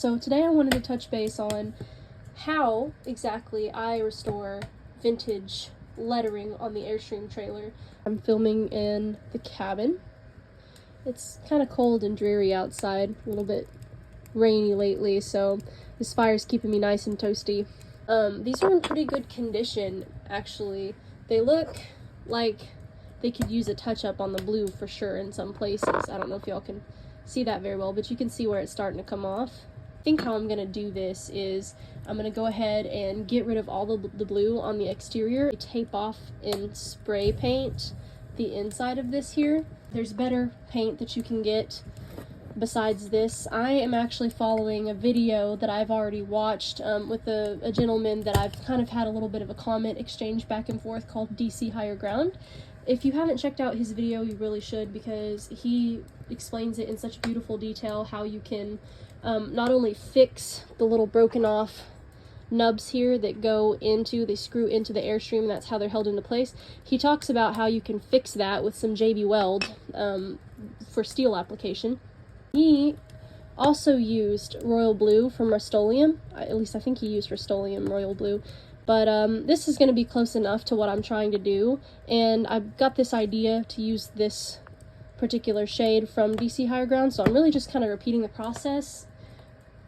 So today I wanted to touch base on how exactly I restore vintage lettering on the Airstream trailer. I'm filming in the cabin. It's kind of cold and dreary outside, a little bit rainy lately, so this fire's keeping me nice and toasty. These are in pretty good condition, actually. They look like they could use a touch-up on the blue for sure in some places. I don't know if y'all can see that very well, but you can see where it's starting to come off. I think how I'm going to do this is I'm going to go ahead and get rid of all the blue on the exterior, tape off and spray paint the inside of this here. There's better paint that you can get besides this. I am actually following a video that I've already watched with a gentleman that I've kind of had a little bit of a comment exchange back and forth called DC Higher Ground. If you haven't checked out his video, you really should, because he explains it in such beautiful detail how you can not only fix the little broken off nubs here that they screw into the Airstream, and that's how they're held into place. He talks about how you can fix that with some JB Weld for steel application. He also used Royal Blue from Rust-Oleum. At least I think he used Rust-Oleum Royal Blue. But this is going to be close enough to what I'm trying to do, and I've got this idea to use this particular shade from DC Higher Ground, so I'm really just kind of repeating the process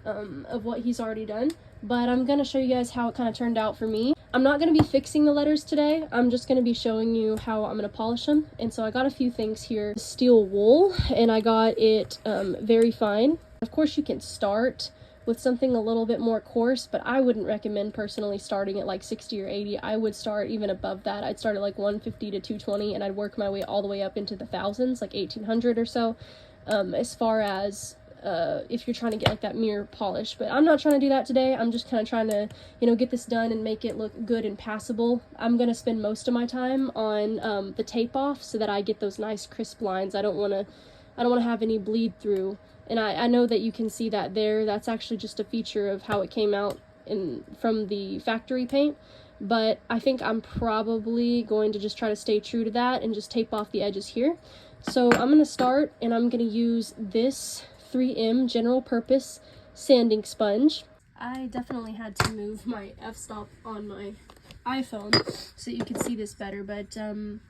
of what he's already done. But I'm going to show you guys how it kind of turned out for me. I'm not going to be fixing the letters today. I'm just going to be showing you how I'm going to polish them. And so I got a few things here. Steel wool, and I got it very fine. Of course, you can start with something a little bit more coarse, but I wouldn't recommend personally starting at like 60 or 80. I would start even above that. I'd start at like 150 to 220, and I'd work my way all the way up into the thousands, like 1800 or so, as far as if you're trying to get like that mirror polish. But I'm not trying to do that today. I'm just kind of trying to, get this done and make it look good and passable. I'm going to spend most of my time on the tape off so that I get those nice crisp lines. I don't want to have any bleed through. And I know that you can see that there. That's actually just a feature of how it came out from the factory paint. But I think I'm probably going to just try to stay true to that and just tape off the edges here. So I'm going to start, and I'm going to use this 3M general purpose sanding sponge. I definitely had to move my f-stop on my iPhone so you can see this better, but I'm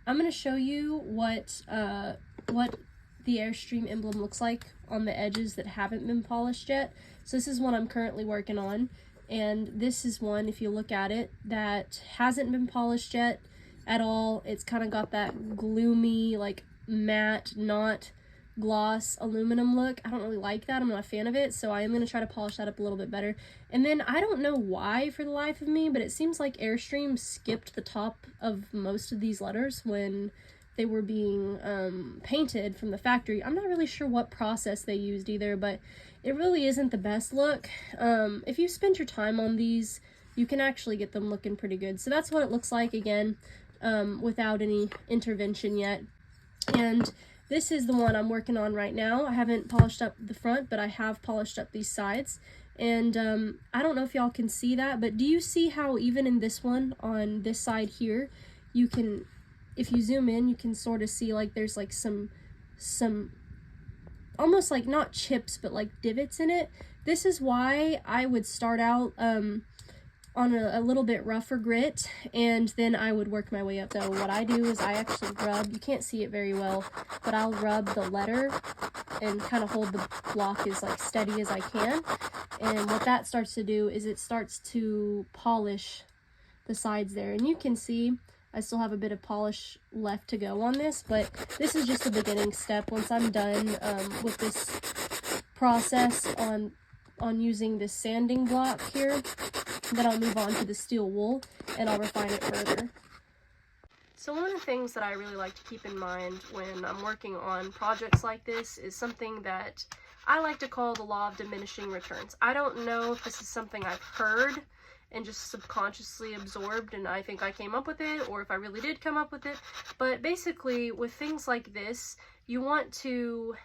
going to show you what the Airstream emblem looks like on the edges that haven't been polished yet. So this is one I'm currently working on, and this is one, if you look at it, that hasn't been polished yet at all. It's kind of got that gloomy, like matte, not gloss aluminum look. I don't really like that. I'm not a fan of it, so I am going to try to polish that up a little bit better. And then I don't know why for the life of me, but it seems like Airstream skipped the top of most of these letters when they were being painted from the factory. I'm not really sure what process they used either, but it really isn't the best look. If you spend your time on these, you can actually get them looking pretty good. So that's what it looks like, again, without any intervention yet. And this is the one I'm working on right now. I haven't polished up the front, but I have polished up these sides. And I don't know if y'all can see that, but do you see how even in this one, on this side here, you can, if you zoom in, you can sort of see like there's like some almost like not chips, but like divots in it. This is why I would start out on a little bit rougher grit, and then I would work my way up. So what I do is I actually rub, you can't see it very well, but I'll rub the letter and kind of hold the block as like steady as I can. And what that starts to do is it starts to polish the sides there. And you can see I still have a bit of polish left to go on this, but this is just the beginning step. Once I'm done with this process on using this sanding block here, then I'll move on to the steel wool and I'll refine it further. So one of the things that I really like to keep in mind when I'm working on projects like this is something that I like to call the law of diminishing returns. I don't know if this is something I've heard and just subconsciously absorbed and I think I came up with it, or if I really did come up with it, but basically with things like this, you want to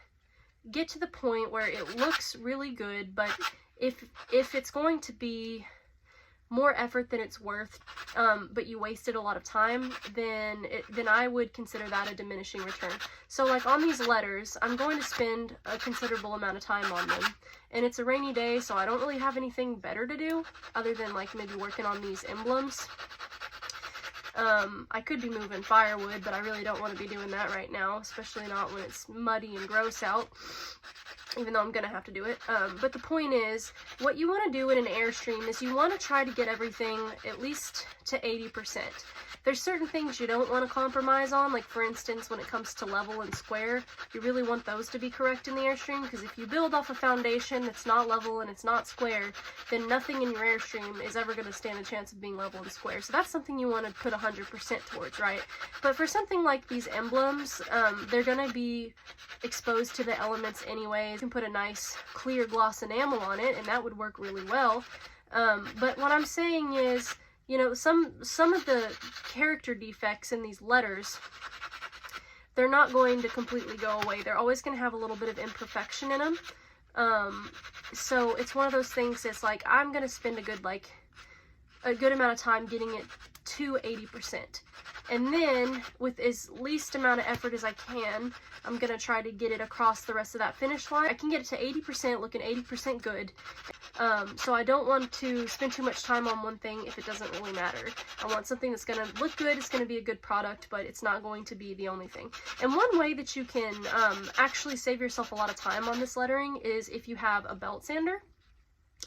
get to the point where it looks really good, but if it's going to be more effort than it's worth, but you wasted a lot of time, then I would consider that a diminishing return. So like on these letters, I'm going to spend a considerable amount of time on them, and it's a rainy day, so I don't really have anything better to do other than like maybe working on these emblems. I could be moving firewood, but I really don't want to be doing that right now, especially not when it's muddy and gross out, even though I'm gonna have to do it. But the point is, what you want to do in an Airstream is you want to try to get everything at least to 80%. There's certain things you don't want to compromise on, like for instance, when it comes to level and square, you really want those to be correct in the Airstream, because if you build off a foundation that's not level and it's not square, then nothing in your Airstream is ever going to stand a chance of being level and square. So that's something you want to put 100% towards, right? But for something like these emblems, they're going to be exposed to the elements anyways. You can put a nice clear gloss enamel on it, and that would work really well. But what I'm saying is, you know, some of the character defects in these letters, they're not going to completely go away. They're always going to have a little bit of imperfection in them. So it's one of those things that's like, I'm going to spend a good amount of time getting it to 80%. And then, with as least amount of effort as I can, I'm going to try to get it across the rest of that finish line. I can get it to 80%, looking 80% good. So I don't want to spend too much time on one thing if it doesn't really matter. I want something that's going to look good, it's going to be a good product, but it's not going to be the only thing. And one way that you can actually save yourself a lot of time on this lettering is if you have a belt sander.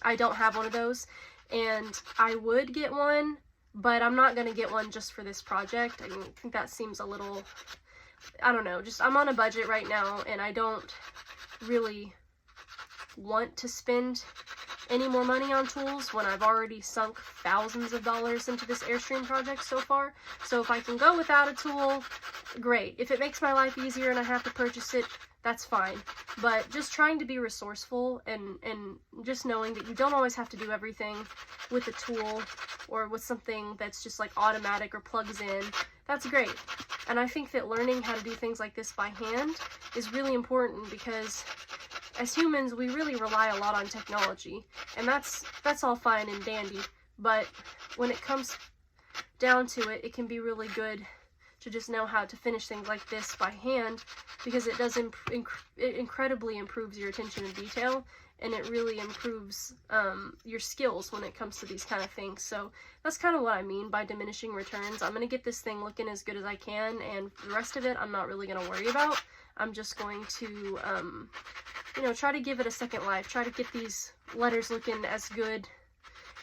I don't have one of those, and I would get one, but I'm not going to get one just for this project. I think that seems a little, I don't know, just I'm on a budget right now, and I don't really want to spend any more money on tools when I've already sunk thousands of dollars into this Airstream project so far. So if I can go without a tool, great. If it makes my life easier and I have to purchase it, that's fine. But just trying to be resourceful and just knowing that you don't always have to do everything with a tool or with something that's just like automatic or plugs in, that's great. And I think that learning how to do things like this by hand is really important, because as humans, we really rely a lot on technology, and that's all fine and dandy, but when it comes down to it, it can be really good to just know how to finish things like this by hand, because it does it incredibly improves your attention to detail, and it really improves your skills when it comes to these kind of things. So that's kind of what I mean by diminishing returns. I'm going to get this thing looking as good as I can, and the rest of it I'm not really going to worry about. I'm just going to, you know, try to give it a second life, try to get these letters looking as good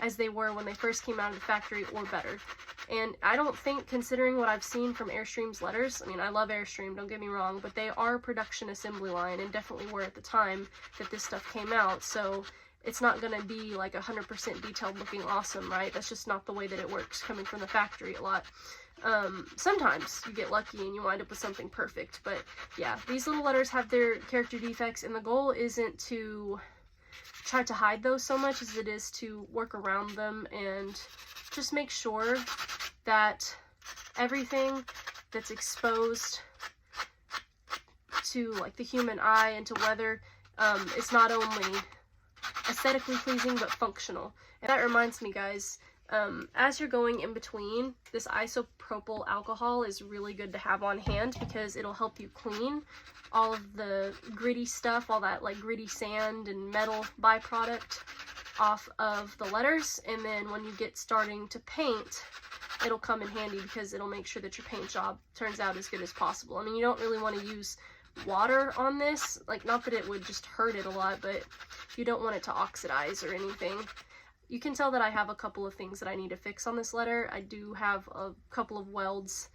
as they were when they first came out of the factory, or better. And I don't think, considering what I've seen from Airstream's letters, I mean, I love Airstream, don't get me wrong, but they are a production assembly line, and definitely were at the time that this stuff came out, so it's not going to be like 100% detailed looking awesome, right? That's just not the way that it works coming from the factory a lot. Sometimes you get lucky and you wind up with something perfect, but yeah, these little letters have their character defects, and the goal isn't to try to hide those so much as it is to work around them and just make sure that everything that's exposed to like the human eye and to weather is not only aesthetically pleasing but functional. And that reminds me, guys, as you're going in between, this isopropyl alcohol is really good to have on hand, because it'll help you clean all of the gritty stuff, all that like gritty sand and metal byproduct off of the letters, and then when you get starting to paint, it'll come in handy because it'll make sure that your paint job turns out as good as possible. I mean, you don't really want to use water on this, like, not that it would just hurt it a lot, but you don't want it to oxidize or anything. You can tell that I have a couple of things that I need to fix on this letter. I do have a couple of welds